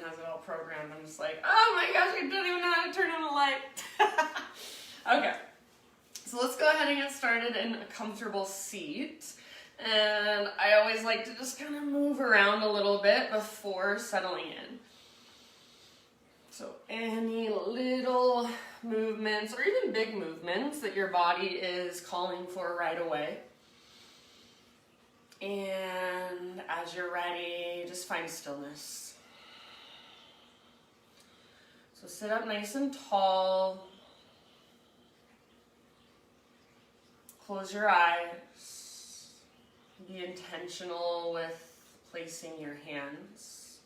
has it all programmed. I'm just like, oh my gosh, I don't even know how to turn on the light. Okay, so let's go ahead and get started in a comfortable seat. And I always like to just kind of move around a little bit before settling in. So any little movements or even big movements that your body is calling for right away. And as you're ready, just find stillness. So sit up nice and tall. Close your eyes. Be intentional with placing your hands.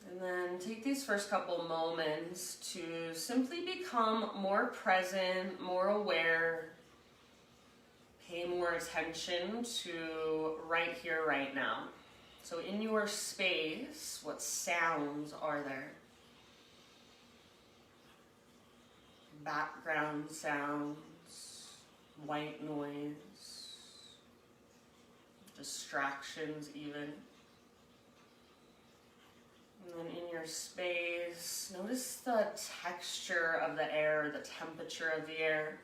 And then take these first couple moments to simply become more present, more aware. Pay more attention to right here, right now. So in your space, what sounds are there? Background sounds, white noise, distractions even. And then in your space, notice the texture of the air, the temperature of the air,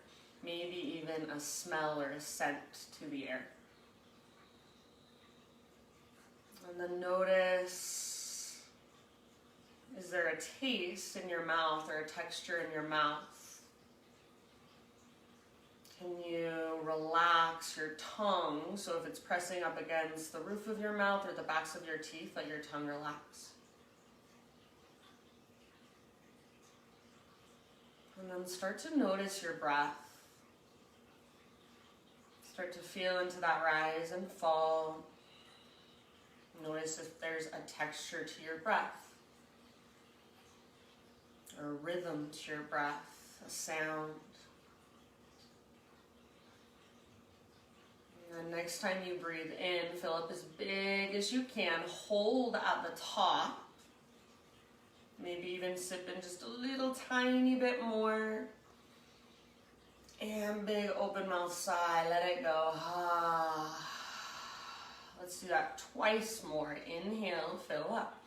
maybe even a smell or a scent to the air. And then notice, is there a taste in your mouth or a texture in your mouth? Can you relax your tongue? So if it's pressing up against the roof of your mouth or the backs of your teeth, let your tongue relax. And then start to notice your breath. Start to feel into that rise and fall. Notice if there's a texture to your breath, or a rhythm to your breath, a sound. And then next time you breathe in, fill up as big as you can. Hold at the top. Maybe even sip in just a little tiny bit more. And big open mouth sigh, let it go. Let's do that twice more. Inhale, fill up.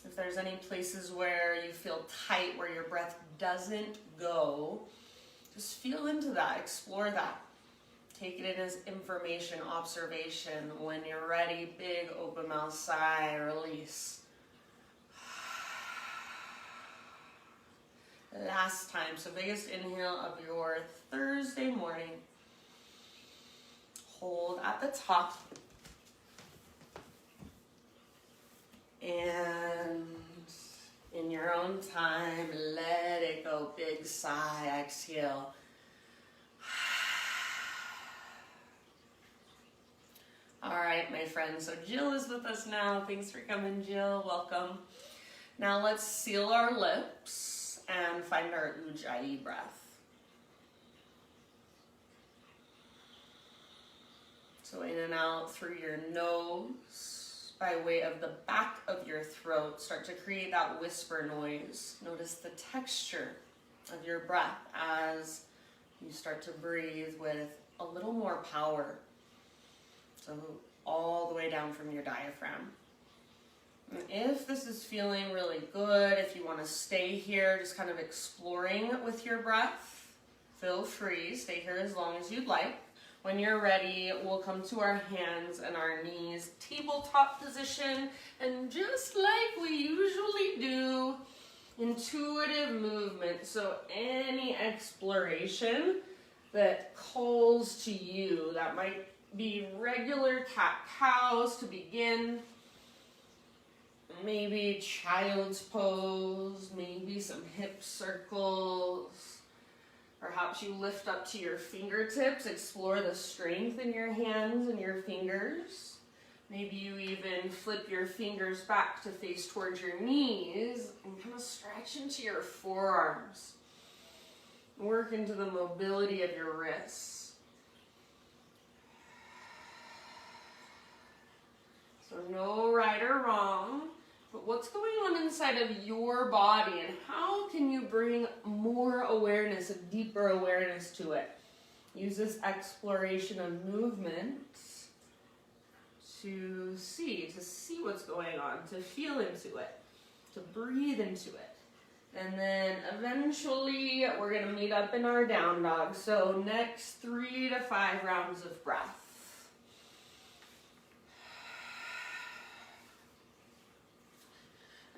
If there's any places where you feel tight, where your breath doesn't go, just feel into that, explore that. Take it in as information, observation. When you're ready, big open mouth sigh, release. Last time, so biggest inhale of your Thursday morning. Hold at the top. And in your own time, let it go. Big sigh, exhale. All right, my friends, so Jill is with us now. Thanks for coming, Jill. Welcome. Now let's seal our lips and find our Ujjayi breath. So in and out through your nose by way of the back of your throat. Start to create that whisper noise. Notice the texture of your breath as you start to breathe with a little more power. So all the way down from your diaphragm. And if this is feeling really good, if you want to stay here, just kind of exploring with your breath, feel free, stay here as long as you'd like. When you're ready, we'll come to our hands and our knees, tabletop position, and just like we usually do, intuitive movement. So any exploration that calls to you, that might be regular cat-cows to begin, maybe child's pose, maybe some hip circles. Perhaps you lift up to your fingertips, explore the strength in your hands and your fingers. Maybe you even flip your fingers back to face towards your knees and kind of stretch into your forearms. Work into the mobility of your wrists. So no right or wrong, but what's going on inside of your body and how can you bring more awareness, a deeper awareness to it? Use this exploration of movement to see what's going on, to feel into it, to breathe into it. And then eventually we're going to meet up in our down dog. So next 3 to 5 rounds of breath.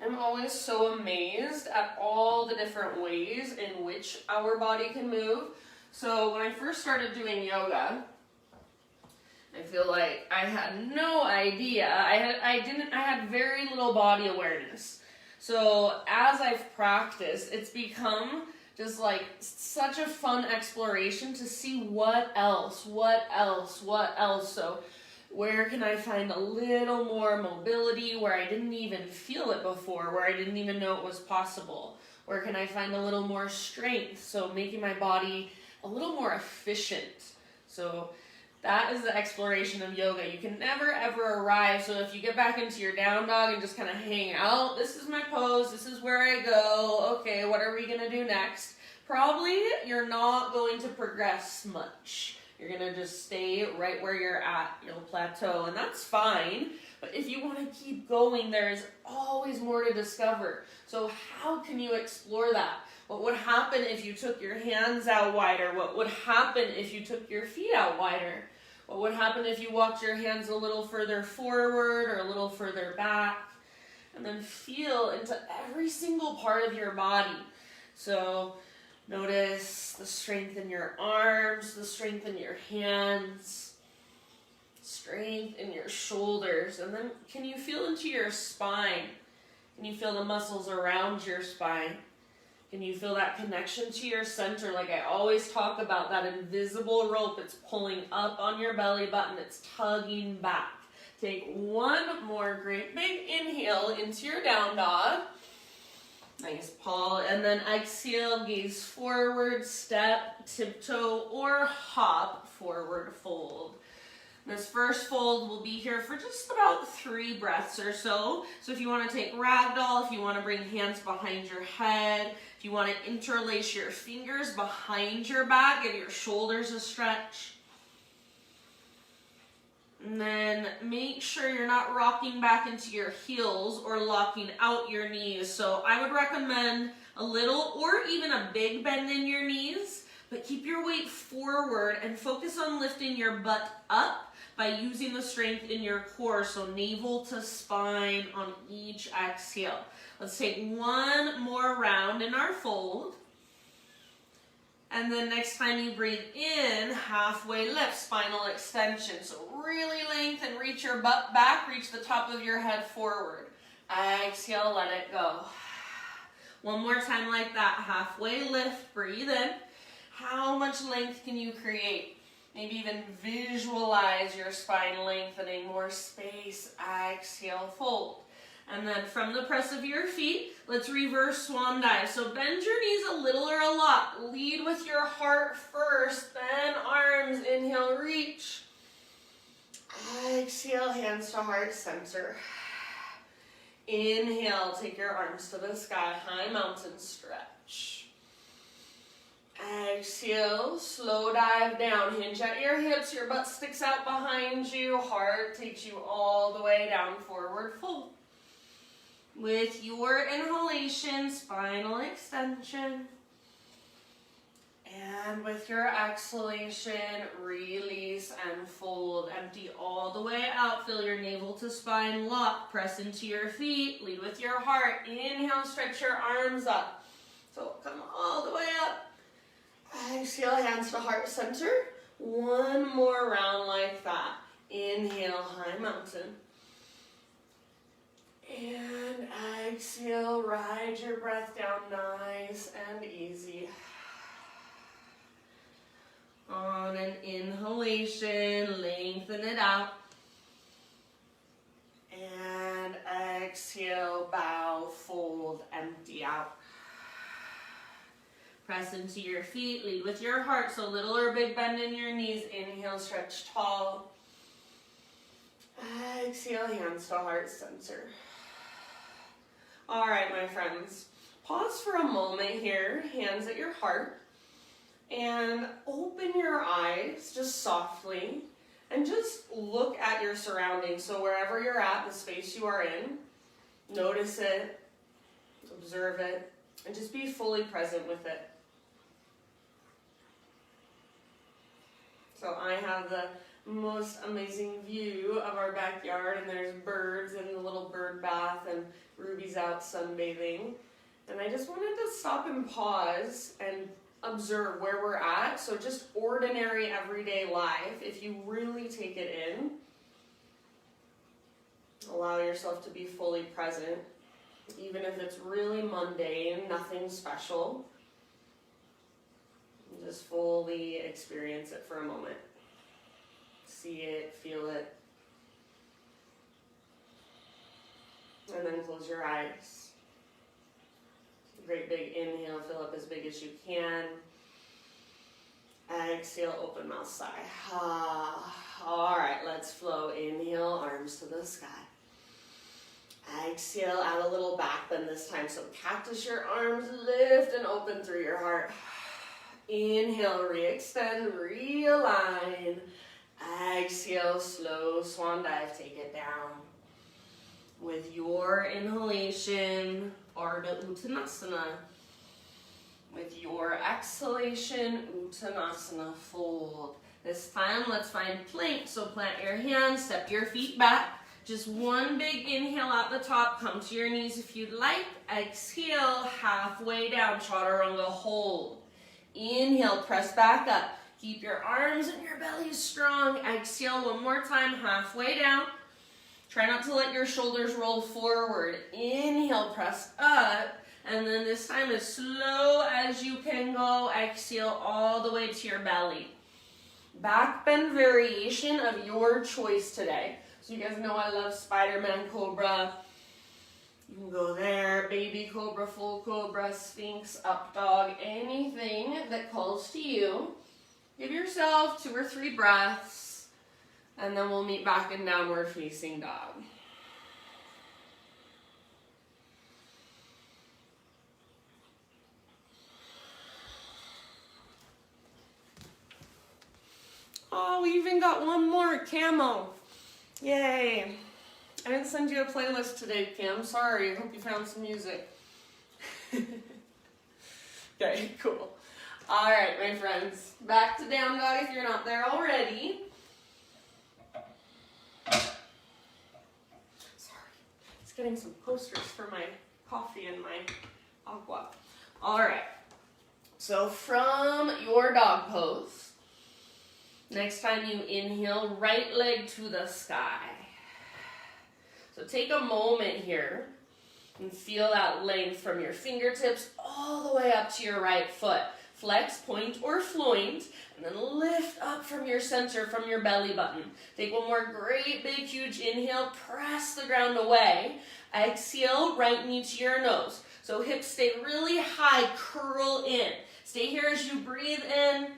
I'm always so amazed at all the different ways in which our body can move. So when I first started doing yoga, I feel like I had no idea. I had very little body awareness. So as I've practiced, it's become just like such a fun exploration to see what else. So where can I find a little more mobility where I didn't even feel it before, where I didn't even know it was possible? Where can I find a little more strength? So making my body a little more efficient. So that is the exploration of yoga. You can never ever arrive. So if you get back into your down dog and just kind of hang out, this is my pose, this is where I go, okay, what are we gonna do next? Probably you're not going to progress much. You're gonna just stay right where you're at. You'll plateau, and that's fine. But if you want to keep going, there is always more to discover. So how can you explore that? What would happen if you took your hands out wider? What would happen if you took your feet out wider? What would happen if you walked your hands a little further forward or a little further back? And then feel into every single part of your body. So notice the strength in your arms, the strength in your hands, strength in your shoulders. And then can you feel into your spine? Can you feel the muscles around your spine? Can you feel that connection to your center? Like I always talk about, that invisible rope. It's pulling up on your belly button. It's tugging back. Take one more great big inhale into your down dog. Nice, Paul. And then exhale, gaze forward, step, tiptoe, or hop, forward fold. This first fold will be here for just about 3 breaths or so. So if you want to take ragdoll, if you want to bring hands behind your head, if you want to interlace your fingers behind your back, give your shoulders a stretch. And then make sure you're not rocking back into your heels or locking out your knees. So I would recommend a little or even a big bend in your knees, but keep your weight forward and focus on lifting your butt up by using the strength in your core. So navel to spine on each exhale. Let's take one more round in our fold. And then next time you breathe in, halfway lift, spinal extension. So really lengthen, reach your butt back, reach the top of your head forward. Exhale, let it go. One more time like that, halfway lift, breathe in. How much length can you create? Maybe even visualize your spine lengthening, more space. Exhale, fold. And then from the press of your feet, let's reverse swan dive. So bend your knees a little or a lot. Lead with your heart first, then arms. Inhale, reach. Exhale, hands to heart center. Inhale, take your arms to the sky, high mountain stretch. Exhale, slow dive down. Hinge at your hips, your butt sticks out behind you. Heart takes you all the way down, forward fold. With your inhalation, spinal extension. And with your exhalation, release and fold. Empty all the way out. Feel your navel to spine lock. Press into your feet. Lead with your heart. Inhale, stretch your arms up. So come all the way up. Exhale, hands to heart center. One more round like that. Inhale, high mountain. And exhale, ride your breath down nice and easy. On an inhalation, lengthen it out. And exhale, bow, fold, empty out. Press into your feet, lead with your heart, so little or big bend in your knees. Inhale, stretch tall. Exhale, hands to heart center. All right, my friends, pause for a moment here, hands at your heart, and open your eyes just softly And just look at your surroundings. So wherever you're at, the space you are in, notice it, observe it, and just be fully present with it. So I have the most amazing view of our backyard, and there's birds in the little bird bath, and Ruby's out sunbathing. And I just wanted to stop and pause and observe where we're at. So just ordinary everyday life, if you really take it in, allow yourself to be fully present, even if it's really mundane, nothing special. Just fully experience it for a moment. See it, feel it. And then close your eyes. Great big inhale, fill up as big as you can. Exhale, open mouth, sigh. All right, let's flow. Inhale, arms to the sky. Exhale, add a little back bend this time. So cactus your arms, lift and open through your heart. Inhale, re-extend, realign. Exhale, slow swan dive, take it down. With your inhalation, Ardha Uttanasana. With your exhalation, Uttanasana, fold. This time, let's find plank. So plant your hands, step your feet back. Just one big inhale at the top. Come to your knees if you'd like. Exhale, halfway down, Chaturanga, hold. Inhale, press back up. Keep your arms and your belly strong. Exhale one more time, halfway down. Try not to let your shoulders roll forward. Inhale, press up. And then this time as slow as you can go. Exhale all the way to your belly. Back bend variation of your choice today. So you guys know I love Spider-Man Cobra. You can go there, baby cobra, full cobra, sphinx, up dog, anything that calls to you. Give yourself 2 or 3 breaths, and then we'll meet back in downward facing dog. Oh, we even got one more, camo. Yay. I didn't send you a playlist today, Kim. Sorry. I hope you found some music. Okay, cool. All right, my friends. Back to down dog if you're not there already. Sorry. Just getting some posters for my coffee and my agua. All right. So from your dog pose, next time you inhale, right leg to the sky. So take a moment here and feel that length from your fingertips all the way up to your right foot. Flex, point or floint, and then lift up from your center, from your belly button. Take one more great big huge inhale, press the ground away. Exhale, right knee to your nose. So hips stay really high, curl in. Stay here as you breathe in.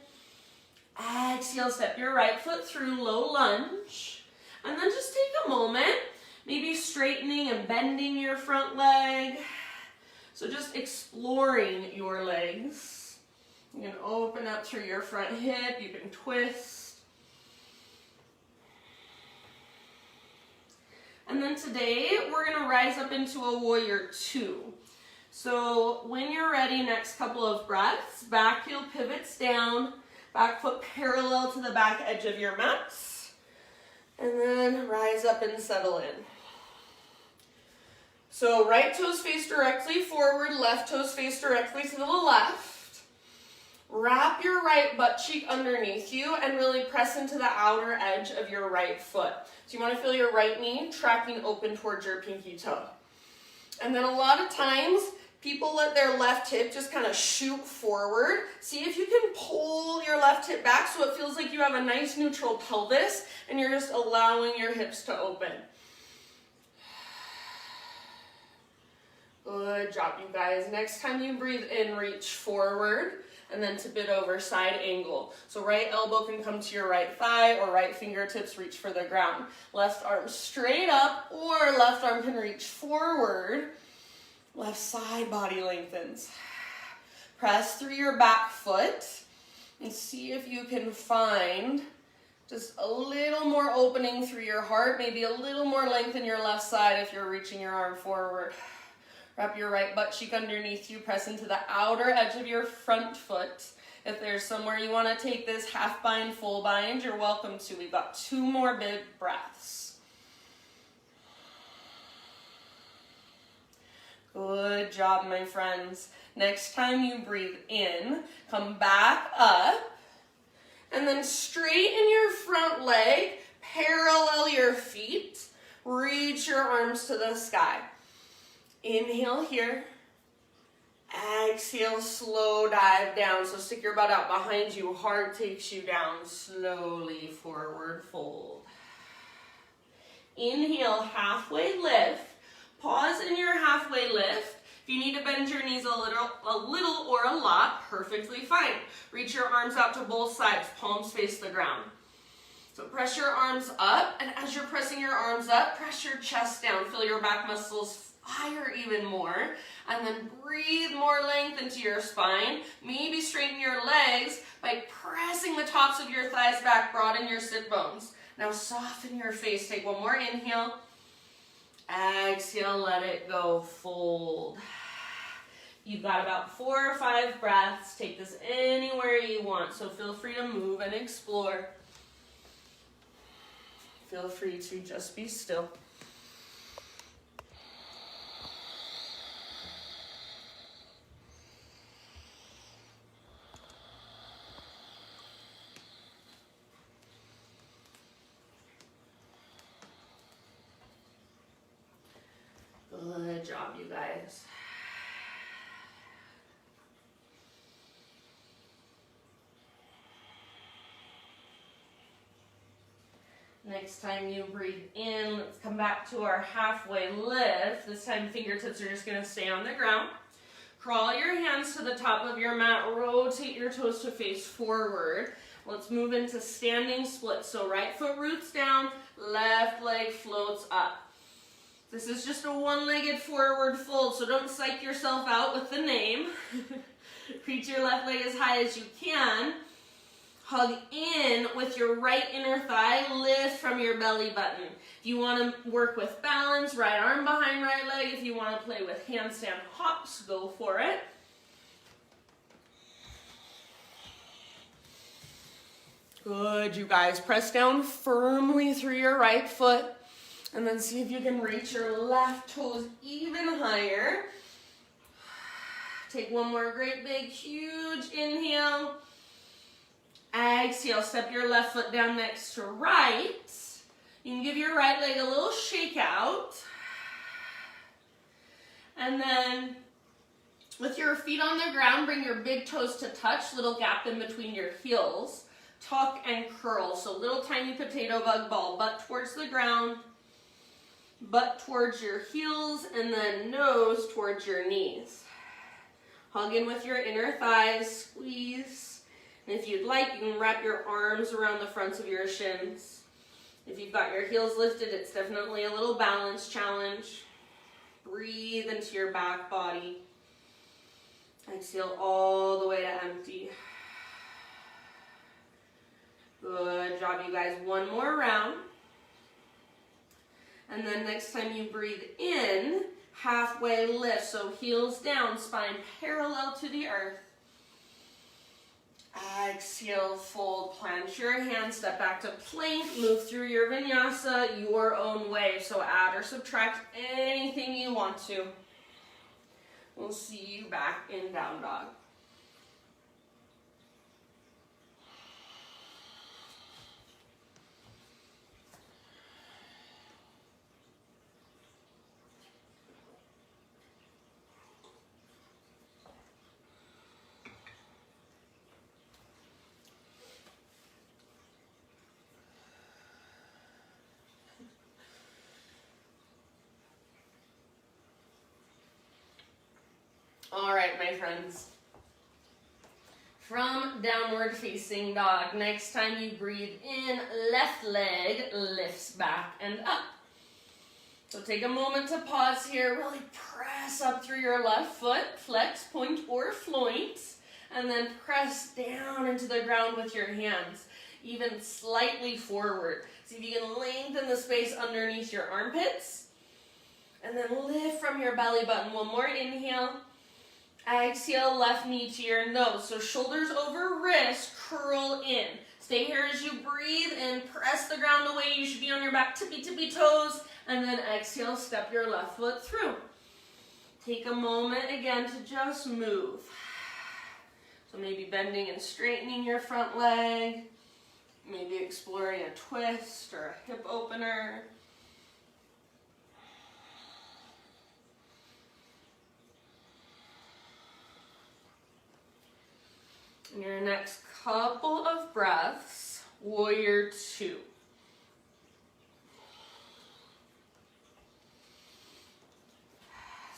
Exhale, step your right foot through, low lunge. And then just take a moment, maybe straightening and bending your front leg. So just exploring your legs. You can open up through your front hip, you can twist. And then today, we're gonna rise up into a warrior 2. So when you're ready, next couple of breaths, back heel pivots down, back foot parallel to the back edge of your mats. And then rise up and settle in. So right toes face directly forward, left toes face directly to the left. Wrap your right butt cheek underneath you and really press into the outer edge of your right foot. So you want to feel your right knee tracking open towards your pinky toe. And then a lot of times, people let their left hip just kind of shoot forward. See if you can pull your left hip back so it feels like you have a nice neutral pelvis and you're just allowing your hips to open. Good job, you guys. Next time you breathe in, reach forward and then tip it over, side angle. So right elbow can come to your right thigh or right fingertips reach for the ground. Left arm straight up or left arm can reach forward. Left side body lengthens. Press through your back foot and see if you can find Just a little more opening through your heart, maybe a little more length in your left side if you're reaching your arm forward. Wrap your right butt cheek underneath you, press into the outer edge of your front foot. If there's somewhere you want to take this half bind, full bind, you're welcome to. We've got 2 more big breaths. Good job, my friends. Next time you breathe in, come back up, and then straighten your front leg, parallel your feet, reach your arms to the sky. Inhale here. Exhale, slow dive down. So stick your butt out behind you. Heart takes you down. Slowly forward fold. Inhale, halfway lift. Pause in your halfway lift. If you need to bend your knees a little or a lot, perfectly fine. Reach your arms out to both sides. Palms face the ground. So press your arms up, and as you're pressing your arms up, press your chest down. Feel your back muscles fire even more, and then breathe more length into your spine. Maybe straighten your legs by pressing the tops of your thighs back, broaden your sit bones. Now soften your face. Take one more inhale. Exhale, let it go, fold. You've got about 4 or 5 breaths. Take this anywhere you want, so feel free to move and explore. Feel free to just be still. Good job, you guys. Next time you breathe in, let's come back to our halfway lift. This time fingertips are just going to stay on the ground. Crawl your hands to the top of your mat. Rotate your toes to face forward. Let's move into standing split. So right foot roots down, left leg floats up. This is just a one-legged forward fold, so don't psych yourself out with the name. Reach your left leg as high as you can. Hug in with your right inner thigh, lift from your belly button. If you want to work with balance, right arm behind right leg. If you want to play with handstand hops, go for it. Good, you guys. Press down firmly through your right foot, and then see if you can reach your left toes even higher. Take one more great big huge inhale. Exhale, step your left foot down next to right. You can give your right leg a little shake out. And then with your feet on the ground, bring your big toes to touch, little gap in between your heels. Tuck and curl, so little tiny potato bug ball, butt towards the ground, butt towards your heels, and then nose towards your knees. Hug in with your inner thighs, squeeze. And if you'd like, you can wrap your arms around the fronts of your shins. If you've got your heels lifted, it's definitely a little balance challenge. Breathe into your back body. Exhale all the way to empty. Good job, you guys. One more round. And then next time you breathe in, halfway lift. So heels down, spine parallel to the earth. Exhale, fold, plant your hands, step back to plank, move through your vinyasa your own way. So add or subtract anything you want to. We'll see you back in down dog. All right, my friends. From downward facing dog, next time you breathe in, left leg lifts back and up. So take a moment to pause here, really press up through your left foot, flex, point or floint, and then press down into the ground with your hands. even slightly forward. See if you can lengthen the space underneath your armpits. And then lift from your belly button. One more inhale. Exhale, left knee to your nose. So shoulders over wrist, curl in. Stay here as you breathe and press the ground away. You should be on your back tippy toes. And then exhale, step your left foot through. Take a moment again to just move. So maybe bending and straightening your front leg. Maybe exploring a twist or a hip opener. In your next couple of breaths, warrior two.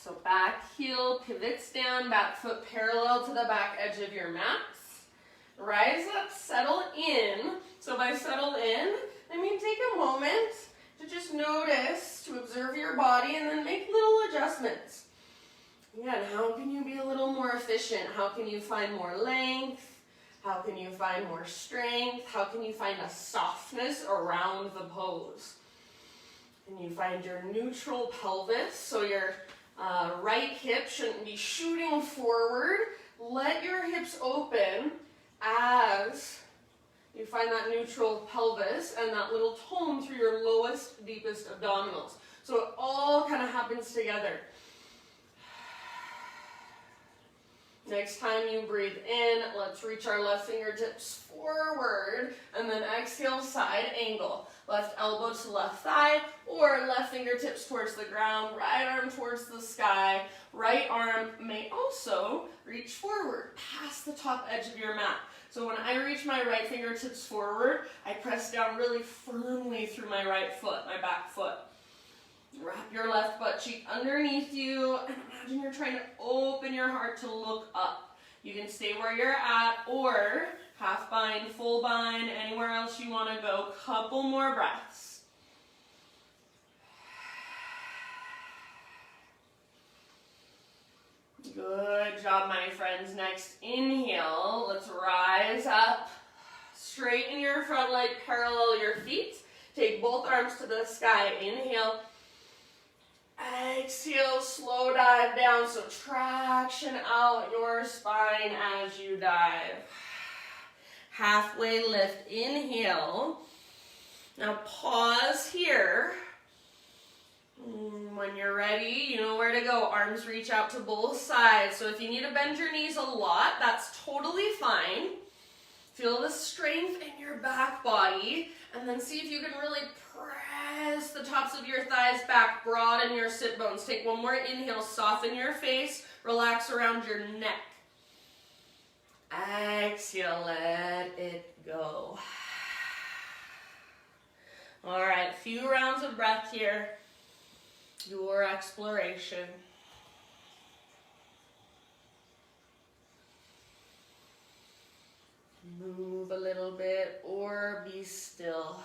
So back heel pivots down, back foot parallel to the back edge of your mats. Rise up, settle in. So by settle in, I mean take a moment to just notice, to observe your body, and then make little adjustments. Again, how can you be a little more efficient? How can you find more length? How can you find more strength? How can you find a softness around the pose? Can you find your neutral pelvis? So your right hip shouldn't be shooting forward. Let your hips open as you find that neutral pelvis and that little tone through your lowest, deepest abdominals. So it all kind of happens together. Next time you breathe in, let's reach our left fingertips forward and then exhale, side angle. Left elbow to left thigh or left fingertips towards the ground, right arm towards the sky. Right arm may also reach forward past the top edge of your mat. So when I reach my right fingertips forward, I press down really firmly through my right foot, my back foot. Wrap your left butt cheek underneath you and imagine you're trying to open your heart to look up. You can stay where you're at or half bind, full bind, anywhere else you want to go. Couple more breaths. Good job, my friends. Next, inhale. Let's rise up. Straighten your front leg, parallel your feet. Take both arms to the sky. Inhale. Exhale, slow dive down, so traction out your spine as you dive. Halfway lift, inhale. Now pause here. When you're ready, you know where to go. Arms reach out to both sides. So if you need to bend your knees a lot, that's totally fine. Feel the strength in your back body, and then see if you can really press the tops of your thighs back, broaden your sit bones. Take one more inhale, soften your face, relax around your neck. Exhale, let it go. All right, a few rounds of breath here. Your exploration. Move a little bit or be still.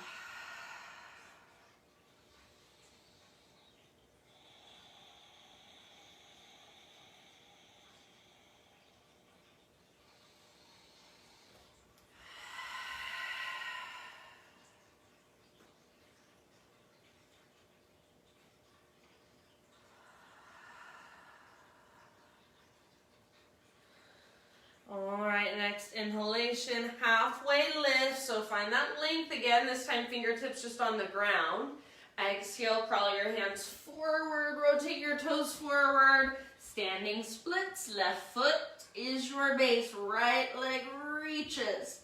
Next inhalation, halfway lift. So find that length again. This time fingertips just on the ground. Exhale, crawl your hands forward, rotate your toes forward. Standing splits, left foot is your base. Right leg reaches.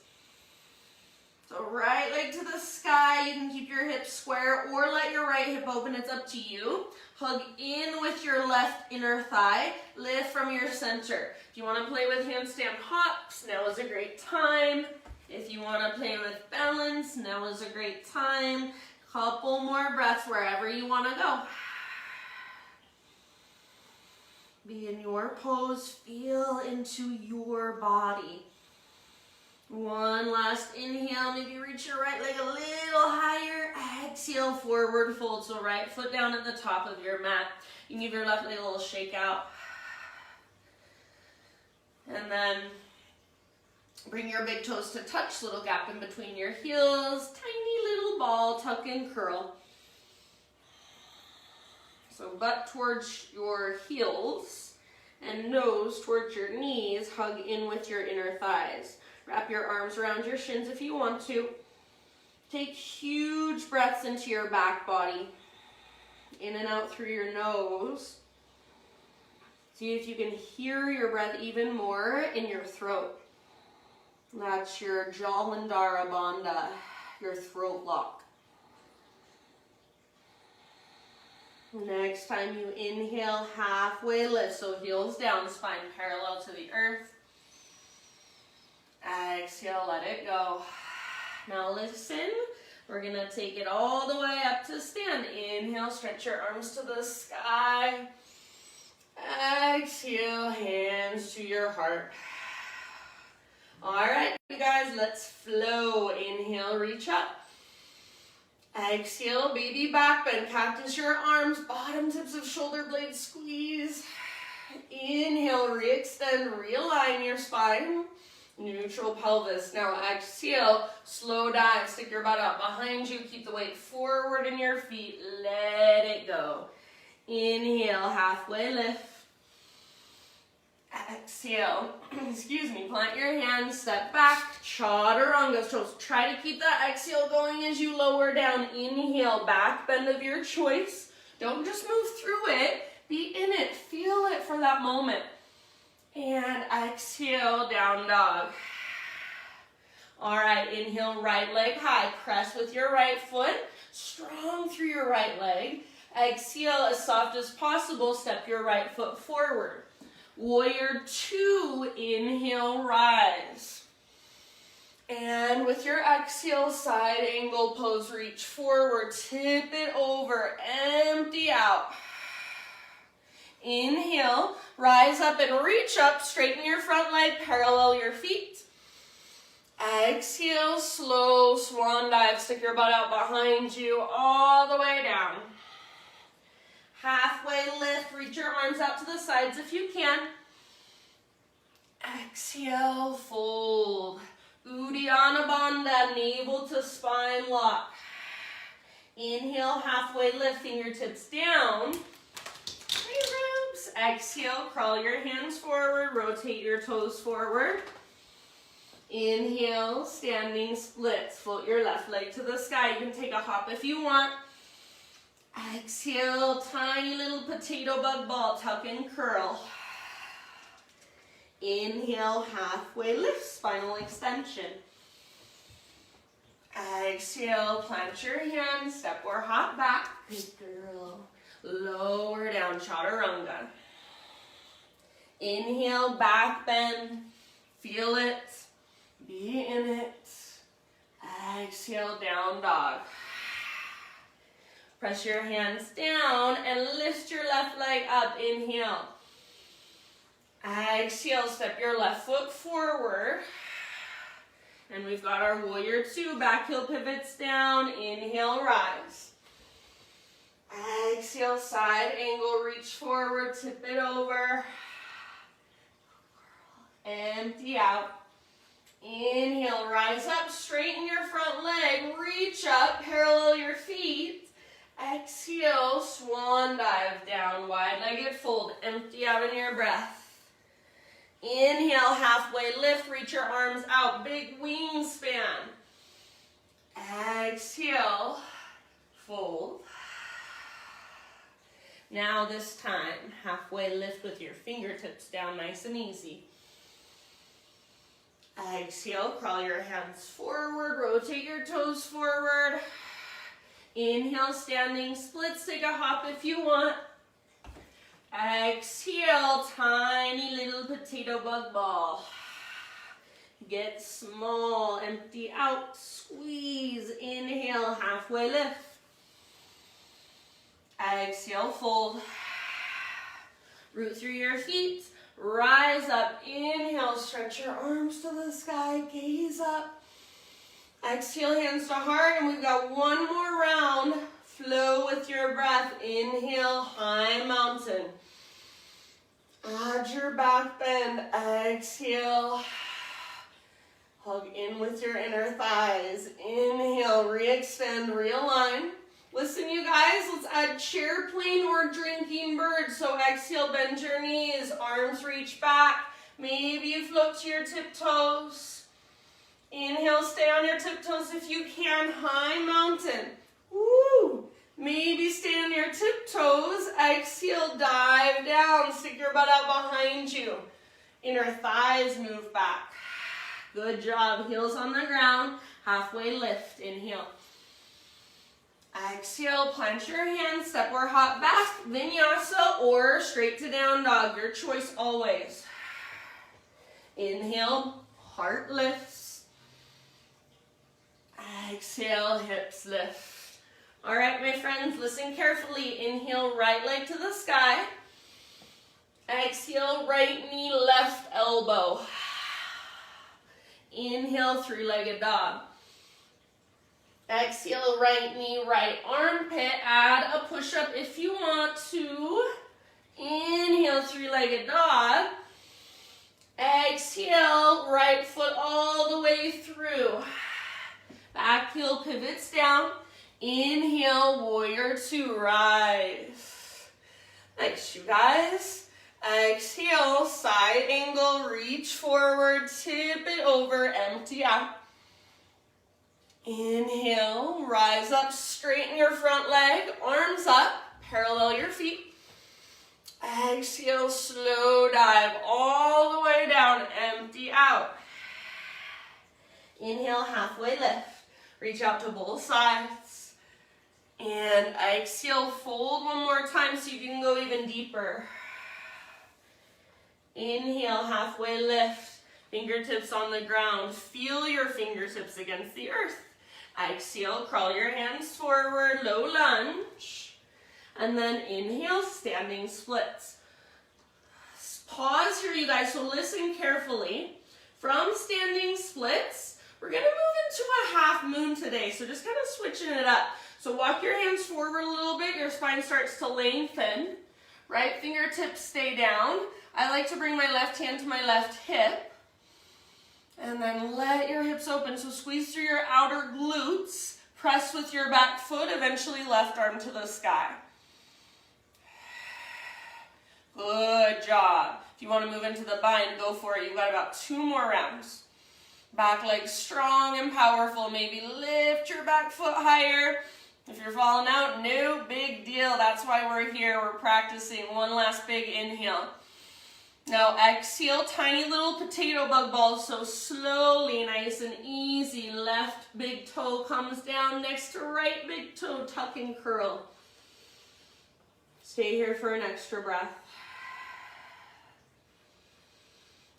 So right leg to the sky. You can keep your hips square or let your right hip open. It's up to you. Hug in with your left inner thigh. Lift from your center. If you want to play with handstand hops, now is a great time. If you want to play with balance, now is a great time. Couple more breaths wherever you want to go. Be in your pose. Feel into your body. One last inhale. Maybe reach your right leg a little higher. Exhale, forward fold. So right foot down at the top of your mat. You can give your left leg a little shake out. And then Bring your big toes to touch, little gap in between your heels, tiny little ball, tuck and curl. So butt towards your heels and nose towards your knees, hug in with your inner thighs. Wrap your arms around your shins if you want to. Take huge breaths into your back body. In and out through your nose. See if you can hear your breath even more in your throat. That's your Jalandhara Bandha, your throat lock. Next time you inhale, halfway lift, so heels down, spine parallel to the earth. Exhale, let it go. Now listen, we're gonna take it all the way up to stand. Inhale, stretch your arms to the sky. Exhale, hands to your heart. All right, you guys, let's flow. Inhale, reach up. Exhale, baby back bend. Cactus your arms, bottom tips of shoulder blades squeeze. Inhale, re-extend, realign your spine. Neutral pelvis. Now exhale, slow dive. Stick your butt out behind you. Keep the weight forward in your feet. Let it go. Inhale, halfway lift. Exhale, excuse me, plant your hands, step back, chaturanga. So try to keep that exhale going as you lower down. Inhale, back bend of your choice. Don't just move through it, be in it, feel it for that moment. And exhale, down dog. All right, inhale, right leg high, press with your right foot, strong through your right leg. Exhale, as soft as possible, step your right foot forward. Warrior two, inhale, rise. And with your exhale, side angle pose, reach forward, tip it over, empty out. Inhale, rise up and reach up, straighten your front leg, parallel your feet. Exhale, slow swan dive, stick your butt out behind you, all the way down. Halfway lift, reach your arms out to the sides if you can. Exhale, fold. Uddiyana Bandha, navel to spine lock. Inhale, halfway lift, fingertips down. Exhale, crawl your hands forward, rotate your toes forward. Inhale, standing splits. Float your left leg to the sky. You can take a hop if you want. Exhale, tiny little potato bug ball, tuck and curl. Inhale, halfway lift, spinal extension. Exhale, plant your hands, step or hop back. Good girl. Lower down, chaturanga. Inhale, back bend, feel it, be in it. Exhale, down dog. Press your hands down and lift your left leg up, inhale. Exhale, step your left foot forward. And we've got our warrior two, back heel pivots down, inhale, rise. Exhale, side angle, reach forward, tip it over. Empty out. Inhale, rise up, straighten your front leg, reach up, parallel your feet. Exhale, swan dive down, wide-legged fold, empty out in your breath. Inhale, halfway lift, reach your arms out, big wingspan. Exhale, fold. Now this time, halfway lift with your fingertips down, nice and easy. Exhale, crawl your hands forward, rotate your toes forward. Inhale, standing splits, take a hop if you want. Exhale, tiny little potato bug ball. Get small, empty out, squeeze. Inhale, halfway lift. Exhale, fold. Root through your feet. Rise up. Inhale, stretch your arms to the sky. Gaze up. Exhale, hands to heart. And we've got one more round. Flow with your breath. Inhale, high mountain. Add your back bend. Exhale. Hug in with your inner thighs. Inhale, re-extend, realign. Listen, you guys, let's add chair plane or drinking bird. So exhale, bend your knees, arms reach back. Maybe you float to your tiptoes. Inhale, stay on your tiptoes if you can. High mountain. Woo! Maybe stay on your tiptoes. Exhale, dive down. Stick your butt out behind you. Inner thighs move back. Good job. Heels on the ground. Halfway lift. Inhale. Exhale, plant your hands, step or hop back, vinyasa or straight to down dog. Your choice always. Inhale, heart lifts. Exhale, hips lift. All right, my friends, listen carefully. Inhale, right leg to the sky. Exhale, right knee, left elbow. Inhale, three-legged dog. Exhale, right knee, right armpit. Add a push-up if you want to. Inhale, three-legged dog. Exhale, right foot all the way through. Back heel pivots down. Inhale, warrior two, rise. Nice, you guys. Exhale, side angle, reach forward, tip it over, empty out. Inhale, rise up, straighten your front leg, arms up, parallel your feet. Exhale, slow dive all the way down, empty out. Inhale, halfway lift. Reach out to both sides. And exhale, fold one more time so you can go even deeper. Inhale, halfway lift. Fingertips on the ground. Feel your fingertips against the earth. Exhale, crawl your hands forward, low lunge. And then inhale, standing splits. Pause here, you guys, so listen carefully. From standing splits, we're gonna move into a half moon today, so just kind of switching it up. So walk your hands forward a little bit, your spine starts to lengthen. Right fingertips stay down. I like to bring my left hand to my left hip. And then let your hips open. So squeeze through your outer glutes. Press with your back foot, eventually left arm to the sky. Good job. If you want to move into the bind, go for it. You've got about 2 more rounds. Back leg strong and powerful. Maybe lift your back foot higher. If you're falling out, no big deal. That's why we're here. We're practicing. One last big inhale. Now exhale, tiny little potato bug balls, so slowly, nice and easy. Left big toe comes down next to right big toe, tuck and curl. Stay here for an extra breath.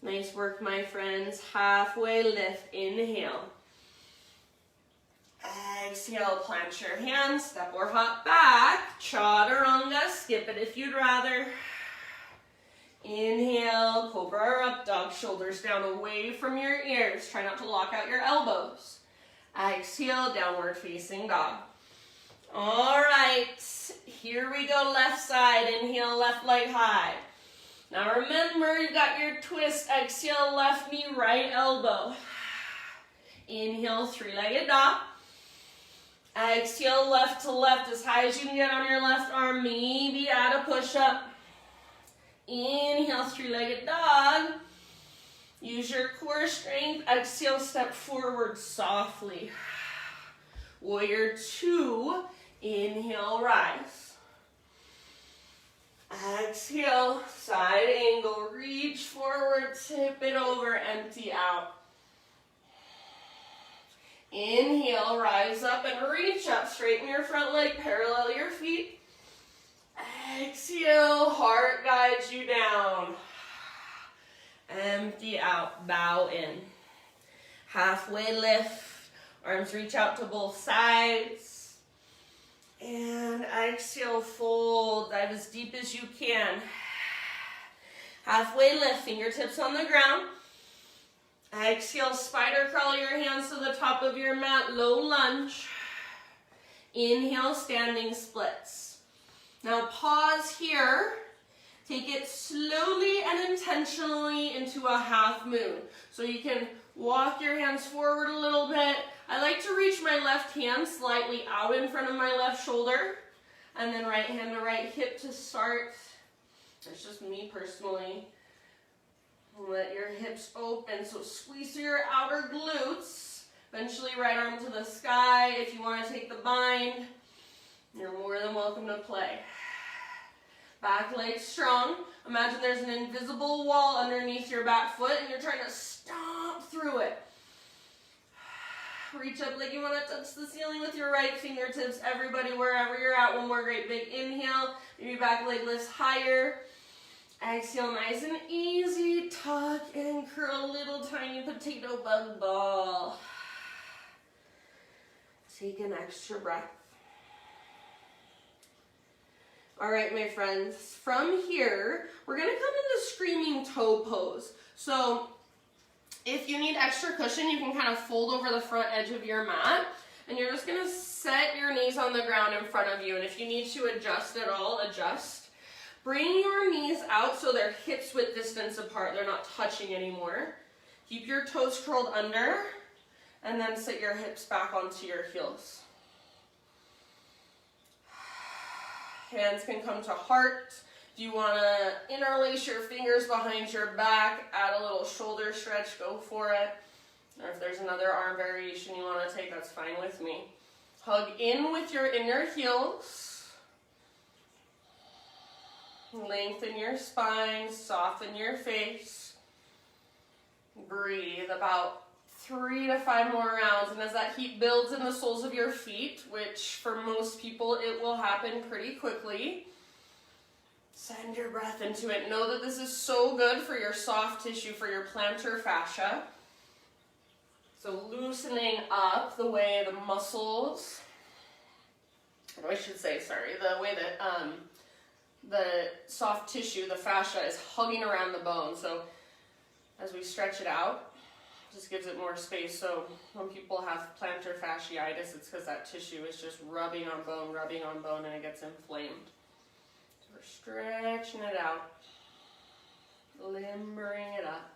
Nice work, my friends. Halfway lift, inhale. Exhale, plant your hands, step or hop back. Chaturanga, skip it if you'd rather. Inhale, cobra or up dog, shoulders down away from your ears. Try not to lock out your elbows. Exhale, downward facing dog. All right, here we go, left side. Inhale, left leg high. Now remember, you've got your twist. Exhale, left knee, right elbow. Inhale, three-legged dog. Exhale, left to left as high as you can get on your left arm. Maybe add a push-up. Inhale, three-legged dog. Use your core strength. Exhale, step forward softly. Warrior two. Inhale, rise. Exhale, side angle. Reach forward, tip it over, empty out. Inhale, rise up and reach up. Straighten your front leg, parallel your feet. Exhale, heart guides you down. Empty out, bow in. Halfway lift, arms reach out to both sides. And exhale, fold, dive as deep as you can. Halfway lift, fingertips on the ground. Exhale, spider crawl your hands to the top of your mat, low lunge. Inhale, standing splits. Now pause here. Take it slowly and intentionally into a half moon. So you can Walk your hands forward a little bit. I like to reach my left hand slightly out in front of my left shoulder, and then right hand to right hip to start. It's just me personally. Let your hips open, so squeeze through your outer glutes. Eventually right arm to the sky. If you want to take the bind, you're more than welcome to play. Back leg strong. Imagine there's an invisible wall underneath your back foot and you're trying to stomp through it. Reach up like you want to touch the ceiling with your right fingertips. Everybody, wherever you're at, one more great big inhale. Maybe back leg lifts higher. Exhale, nice and easy. Tuck and curl, little tiny potato bug ball. Take an extra breath. All right, my friends, from here, we're gonna come into screaming toe pose. So if you need extra cushion, you can kind of fold over the front edge of your mat, and you're just gonna set your knees on the ground in front of you. And if you need to adjust at all, adjust. Bring your knees out so they're hips width distance apart. They're not touching anymore. Keep your toes curled under, and then sit your hips back onto your heels. Hands can come to heart. If you want to interlace your fingers behind your back, add a little shoulder stretch, go for it. Or if there's another arm variation you want to take, that's fine with me. Hug in with your inner heels. Lengthen your spine, soften your face. Breathe about 3 to 5 more rounds, and as that heat builds in the soles of your feet, which for most people it will happen pretty quickly, send your breath into it. Know that this is so good for your soft tissue, for your plantar fascia. So loosening up the way the muscles, or I should say, sorry, the way that the soft tissue, the fascia, is hugging around the bone. So as we stretch it out, just gives it more space. So when people have plantar fasciitis, it's because that tissue is just rubbing on bone, and it gets inflamed. So we're stretching it out, limbering it up.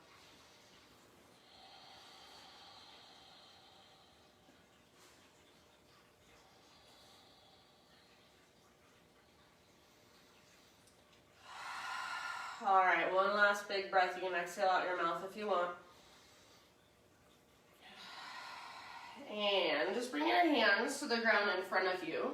All right, one last big breath. You can exhale out your mouth if you want. And just bring your hands to the ground in front of you.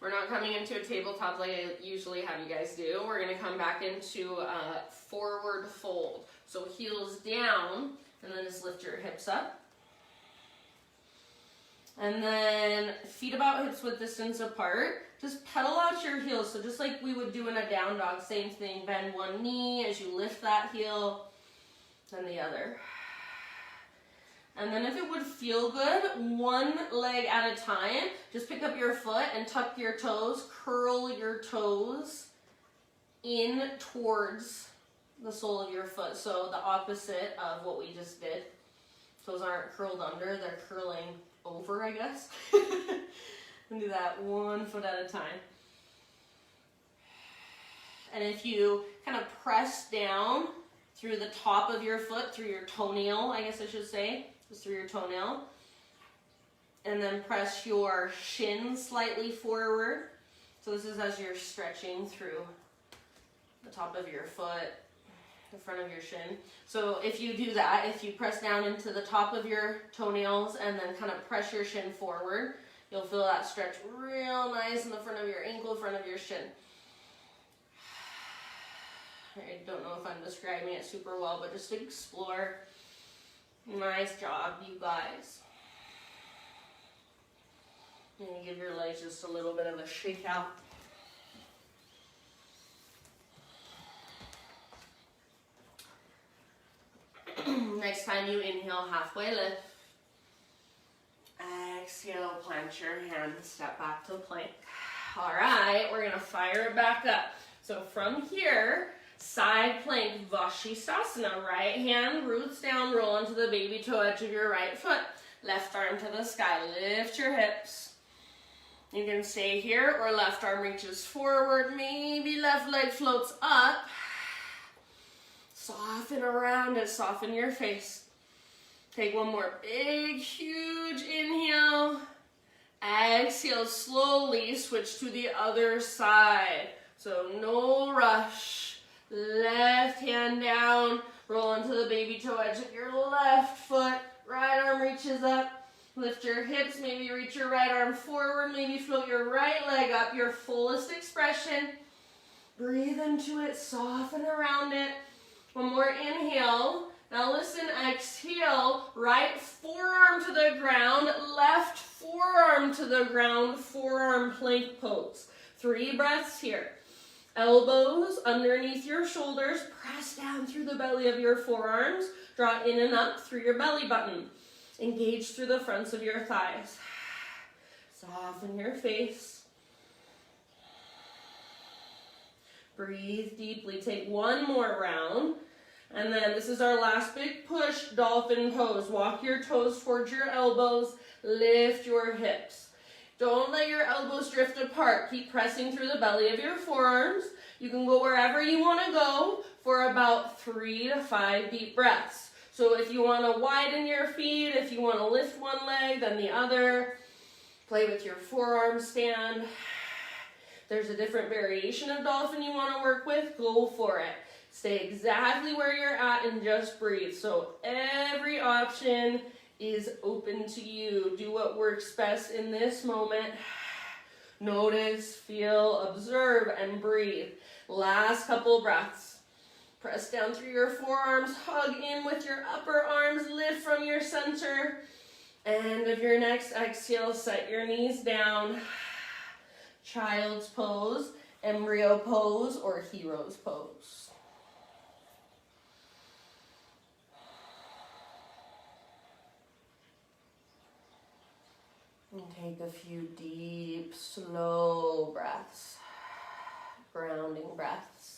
We're not coming into a tabletop like I usually have you guys do. We're going to come back into a forward fold. So heels down, and then just lift your hips up. And then feet about hips width distance apart. Just pedal out your heels. So just like we would do in a down dog, same thing. Bend one knee as you lift that heel, then the other. And then if it would feel good, one leg at a time, just pick up your foot and tuck your toes, curl your toes in towards the sole of your foot. So the opposite of what we just did. Toes aren't curled under, they're curling over, I guess. And do that one foot at a time. And if you kind of press down through the top of your foot, through your toenail, I guess I should say, just through your toenail, and then press your shin slightly forward. So this is as you're stretching through the top of your foot, the front of your shin. So if you do that, if you press down into the top of your toenails and then kind of press your shin forward, you'll feel that stretch real nice in the front of your ankle, front of your shin. I don't know if I'm describing it super well, but just explore. Nice job, you guys. And you give your legs just a little bit of a shake out. Next time you inhale, halfway lift. Exhale, plant your hands, step back to plank. All right, we're gonna fire it back up. So from here, side plank, Vashisthasana. Right hand roots down, roll into the baby toe edge of your right foot. Left arm to the sky, lift your hips. You can stay here, or left arm reaches forward, maybe left leg floats up. Soften around it, soften your face. Take one more big, huge inhale. Exhale, slowly switch to the other side. So no rush. Left hand down. Roll into the baby toe edge of your left foot. Right arm reaches up. Lift your hips. Maybe reach your right arm forward. Maybe float your right leg up. Your fullest expression. Breathe into it. Soften around it. One more inhale. Now listen, exhale, right forearm to the ground, left forearm to the ground, forearm plank pose. 3 breaths here. Elbows underneath your shoulders, press down through the belly of your forearms, draw in and up through your belly button. Engage through the fronts of your thighs. Soften your face. Breathe deeply, take one more round. And then this is our last big push, dolphin pose. Walk your toes towards your elbows, lift your hips. Don't let your elbows drift apart. Keep pressing through the belly of your forearms. You can go wherever you want to go for about 3 to 5 deep breaths. So if you want to widen your feet, if you want to lift one leg, then the other. Play with your forearm stand. There's a different variation of dolphin you want to work with, go for it. Stay exactly where you're at and just breathe. So every option is open to you. Do what works best in this moment. Notice, feel, observe, and breathe. Last couple breaths. Press down through your forearms, hug in with your upper arms, lift from your center. End of your next exhale, set your knees down. Child's pose, embryo pose, or hero's pose. And take a few deep, slow breaths, grounding breaths.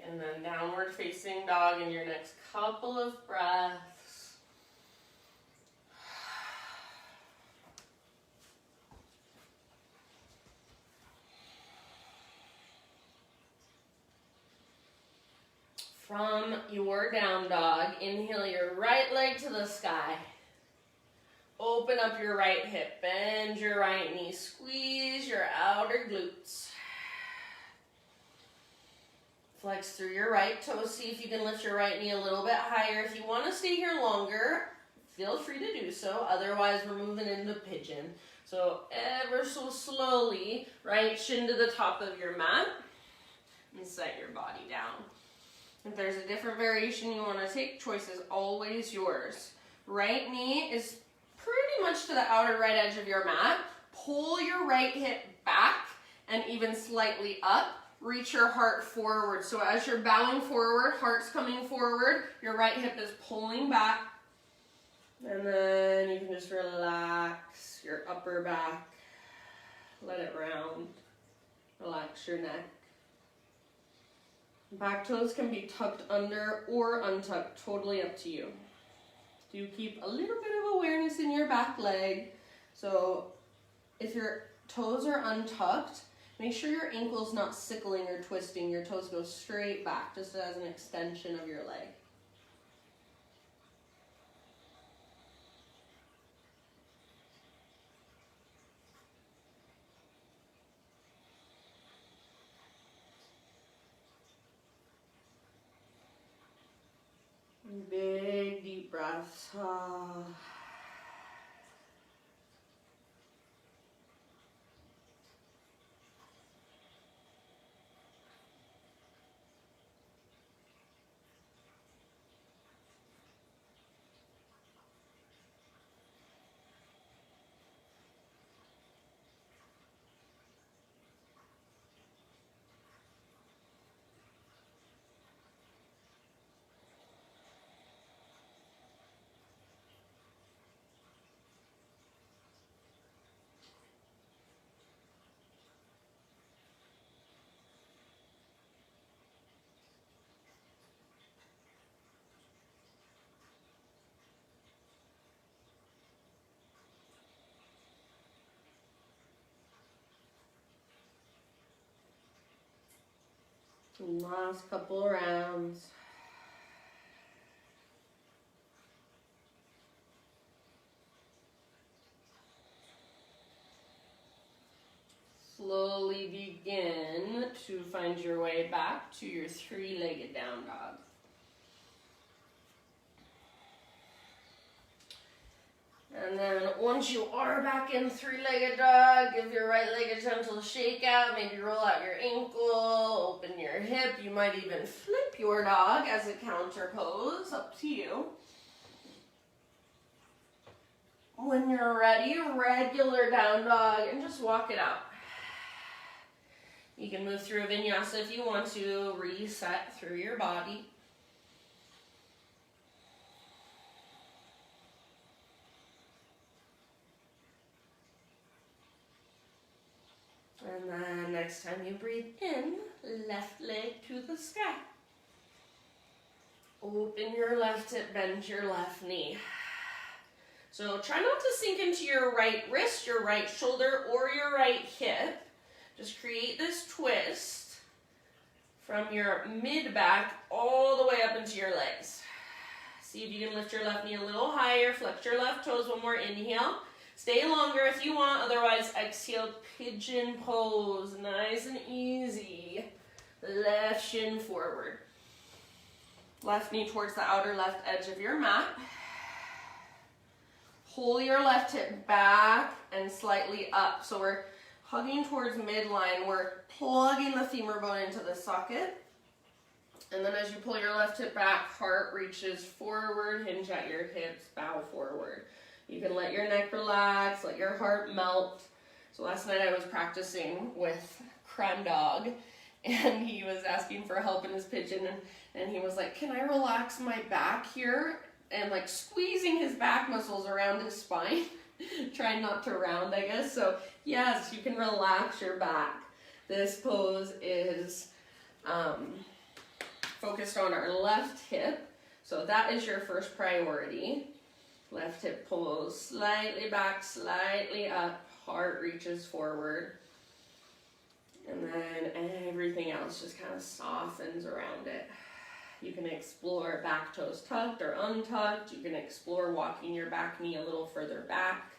And then downward facing dog in your next couple of breaths. From your down dog, inhale your right leg to the sky. Open up your right hip, bend your right knee, squeeze your outer glutes. Flex through your right toes. See if you can lift your right knee a little bit higher. If you want to stay here longer, feel free to do so. Otherwise, we're moving into pigeon. So ever so slowly, right shin to the top of your mat and set your body down. If there's a different variation you want to take, choice is always yours. Right knee is pretty much to the outer right edge of your mat. Pull your right hip back and even slightly up. Reach your heart forward. So as you're bowing forward, heart's coming forward, your right hip is pulling back. And then you can just relax your upper back. Let it round. Relax your neck. Back toes can be tucked under or untucked, totally up to you. Do keep a little bit of awareness in your back leg. So if your toes are untucked, make sure your ankle's not sickling or twisting. Your toes go straight back, just as an extension of your leg. Big, deep breaths. Last couple rounds. Slowly begin to find your way back to your three-legged down dog. And then once you are back in three-legged dog, give your right leg a gentle shake out. Maybe roll out your ankle, open your hip. You might even flip your dog as a counter pose, up to you. When you're ready, regular down dog, and just walk it out. You can move through a vinyasa if you want to, reset through your body. And then next time you breathe in, left leg to the sky. Open your left hip, bend your left knee. So try not to sink into your right wrist, your right shoulder, or your right hip. Just create this twist from your mid-back all the way up into your legs. See if you can lift your left knee a little higher, flex your left toes, one more inhale. Stay longer if you want, otherwise exhale, pigeon pose, nice and easy. Left shin forward. Left knee towards the outer left edge of your mat. Pull your left hip back and slightly up. So we're hugging towards midline. We're plugging the femur bone into the socket. And then as you pull your left hip back, heart reaches forward, hinge at your hips, bow forward. You can let your neck relax, let your heart melt. So last night I was practicing with Creme Dog, and he was asking for help in his pigeon, and he was like, can I relax my back here? And like squeezing his back muscles around his spine, trying not to round, I guess. So yes, you can relax your back. This pose is focused on our left hip. So that is your first priority. Left hip pulls slightly back, slightly up, heart reaches forward. And then everything else just kind of softens around it. You can explore back toes tucked or untucked. You can explore walking your back knee a little further back.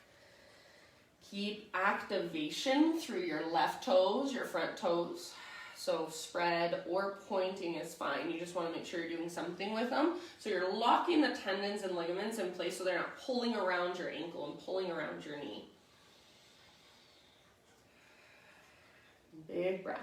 Keep activation through your left toes, your front toes. So spread or pointing is fine. You just want to make sure you're doing something with them. So you're locking the tendons and ligaments in place so they're not pulling around your ankle and pulling around your knee. Big breaths.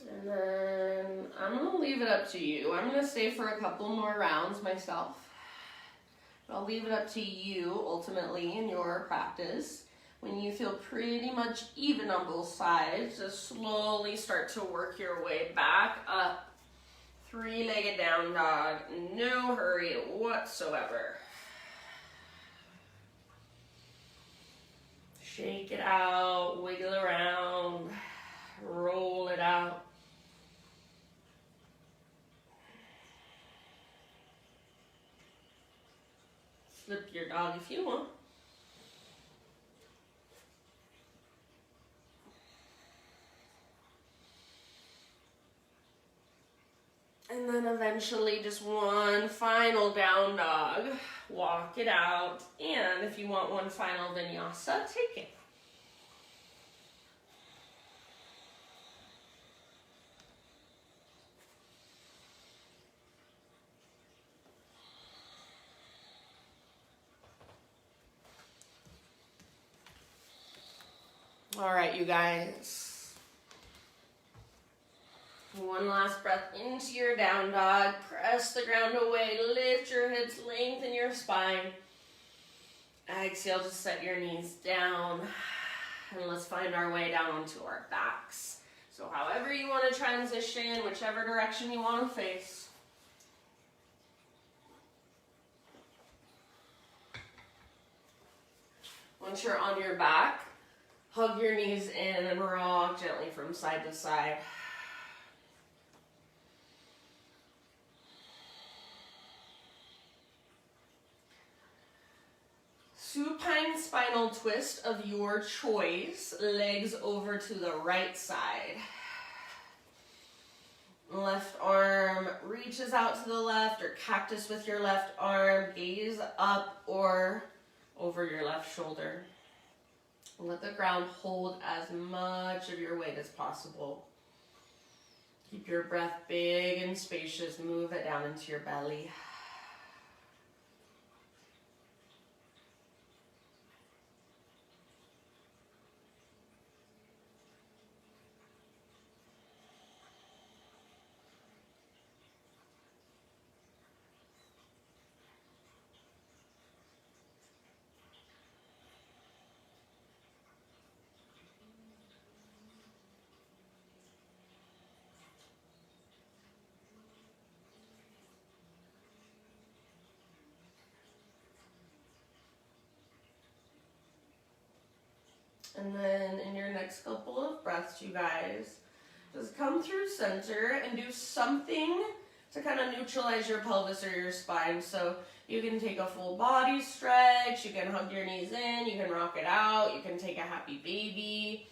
And then I'm going to leave it up to you. I'm going to stay for a couple more rounds myself. But I'll leave it up to you ultimately in your practice. When you feel pretty much even on both sides, just slowly start to work your way back up. Three-legged down dog. No hurry whatsoever. Shake it out, wiggle around, roll it out. Flip your dog if you want. And then eventually just one final down dog. Walk it out. And if you want one final vinyasa, take it. All right, you guys. One last breath into your down dog. Press the ground away. Lift your hips. Lengthen your spine. Exhale, just set your knees down. And let's find our way down onto our backs. So however you want to transition, whichever direction you want to face. Once you're on your back, hug your knees in and rock gently from side to side. Supine spinal twist of your choice, legs over to the right side. Left arm reaches out to the left, or cactus with your left arm, gaze up or over your left shoulder. Let the ground hold as much of your weight as possible. Keep your breath big and spacious, move it down into your belly. And then in your next couple of breaths, you guys, just come through center and do something to kind of neutralize your pelvis or your spine. So you can take a full body stretch, you can hug your knees in, you can rock it out, you can take a happy baby.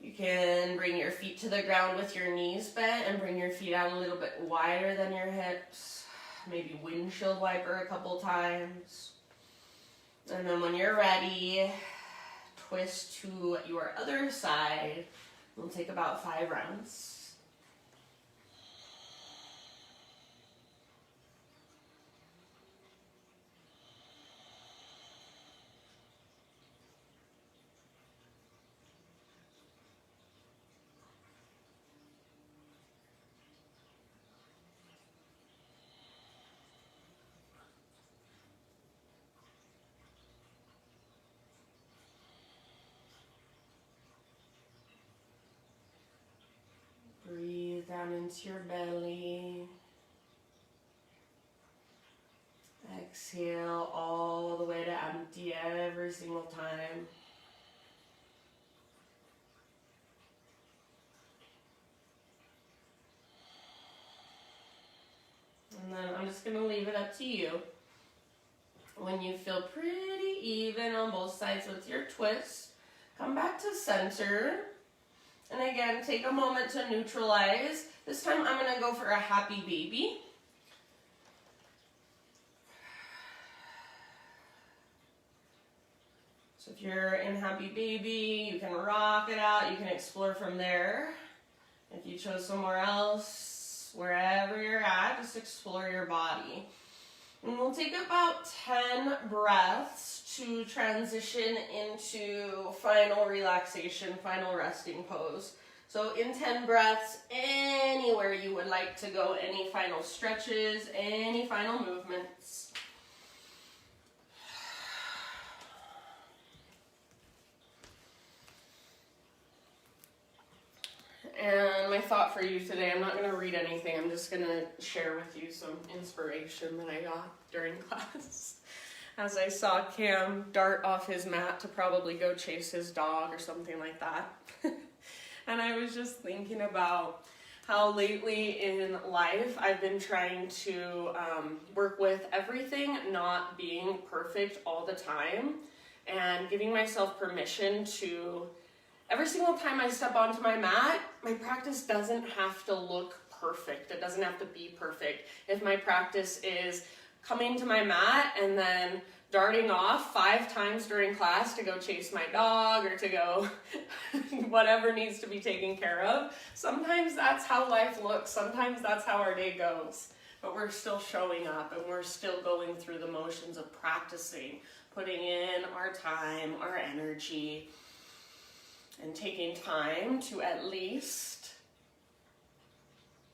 You can bring your feet to the ground with your knees bent and bring your feet out a little bit wider than your hips. Maybe windshield wiper a couple times. And then when you're ready, twist to your other side. We'll take about 5 rounds. Breathe down into your belly. Exhale all the way to empty every single time. And then I'm just going to leave it up to you. When you feel pretty even on both sides with your twist, come back to center. And again, take a moment to neutralize. This time I'm going to go for a happy baby. So if you're in happy baby, you can rock it out. You can explore from there. If you chose somewhere else, wherever you're at, just explore your body. And we'll take about 10 breaths to transition into final relaxation, final resting pose. So in 10 breaths, anywhere you would like to go, any final stretches, any final movements. And my thought for you today, I'm not going to read anything, I'm just going to share with you some inspiration that I got during class. As I saw Cam dart off his mat to probably go chase his dog or something like that. And I was just thinking about how lately in life I've been trying to work with everything not being perfect all the time and giving myself permission to, every single time I step onto my mat, my practice doesn't have to look perfect. It doesn't have to be perfect. If my practice is coming to my mat and then darting off 5 times during class to go chase my dog or to go whatever needs to be taken care of, sometimes that's how life looks. Sometimes that's how our day goes. But we're still showing up and we're still going through the motions of practicing, putting in our time, our energy, and taking time to at least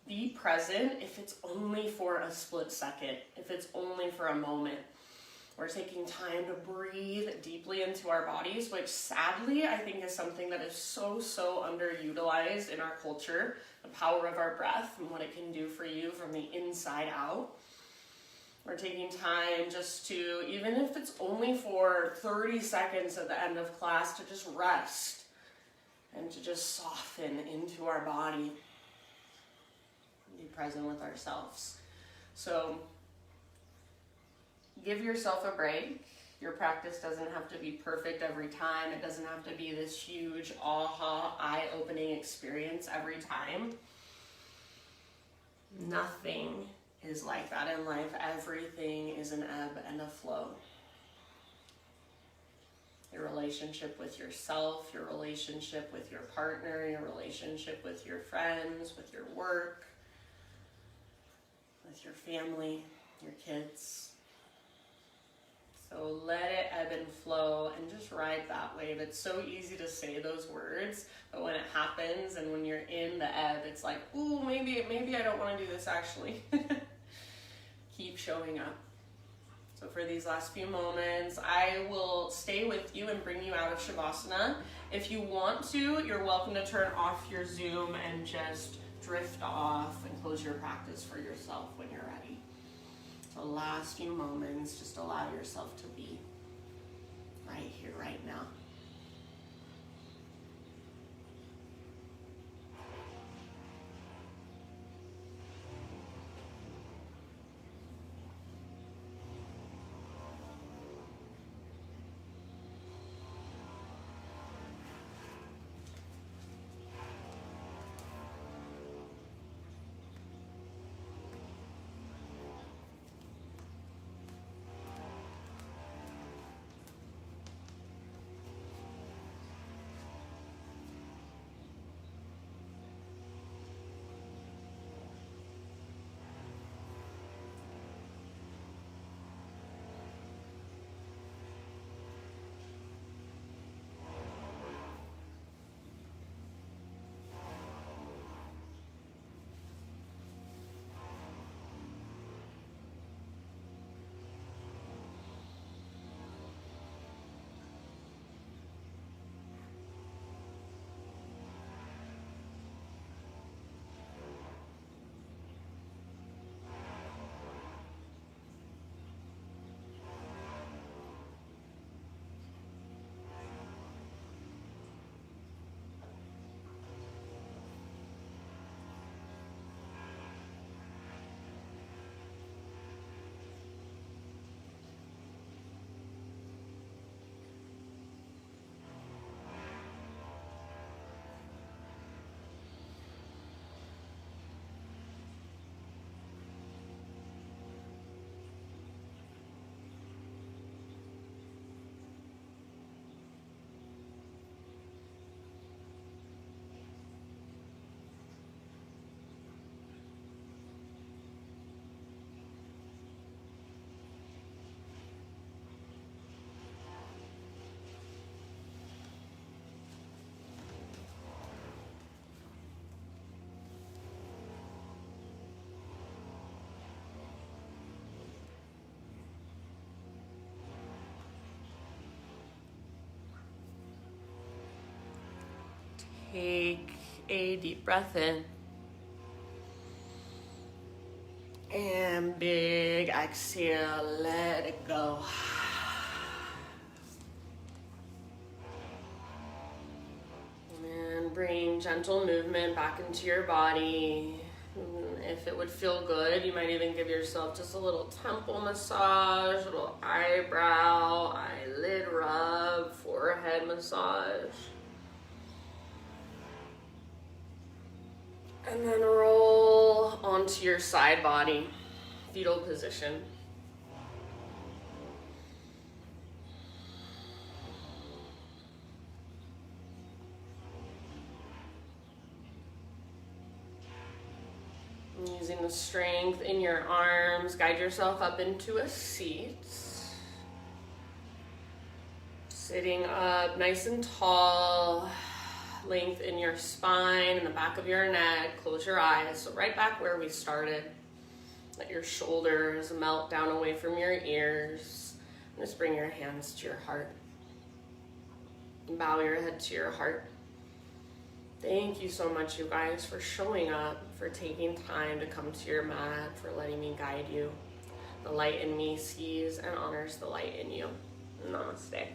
be present if it's only for a split second, if it's only for a moment. We're taking time to breathe deeply into our bodies, which sadly I think is something that is so underutilized in our culture, the power of our breath and what it can do for you from the inside out. We're taking time just to, even if it's only for 30 seconds at the end of class, to just rest and to just soften into our body. Be present with ourselves. So give yourself a break. Your practice doesn't have to be perfect every time. It doesn't have to be this huge aha, eye-opening experience every time. Nothing is like that in life. Everything is an ebb and a flow. Your relationship with yourself, your relationship with your partner, your relationship with your friends, with your work, with your family, your kids. So let it ebb and flow and just ride that wave. It's so easy to say those words, but when it happens and when you're in the ebb, it's like, ooh, maybe I don't want to do this actually. Keep showing up. So for these last few moments, I will stay with you and bring you out of Shavasana. If you want to, you're welcome to turn off your Zoom and just drift off and close your practice for yourself when you're ready. So last few moments, just allow yourself to be right here, right now. Take a deep breath in. And big exhale, let it go. And bring gentle movement back into your body. If it would feel good, you might even give yourself just a little temple massage, a little eyebrow, eyelid rub, forehead massage. And then roll onto your side body, fetal position. Using the strength in your arms, guide yourself up into a seat. Sitting up nice and tall. Lengthen your spine and the back of your neck. Close your eyes. So right back where we started. Let your shoulders melt down away from your ears. And just bring your hands to your heart. And bow your head to your heart. Thank you so much, you guys, for showing up, for taking time to come to your mat, for letting me guide you. The light in me sees and honors the light in you. Namaste.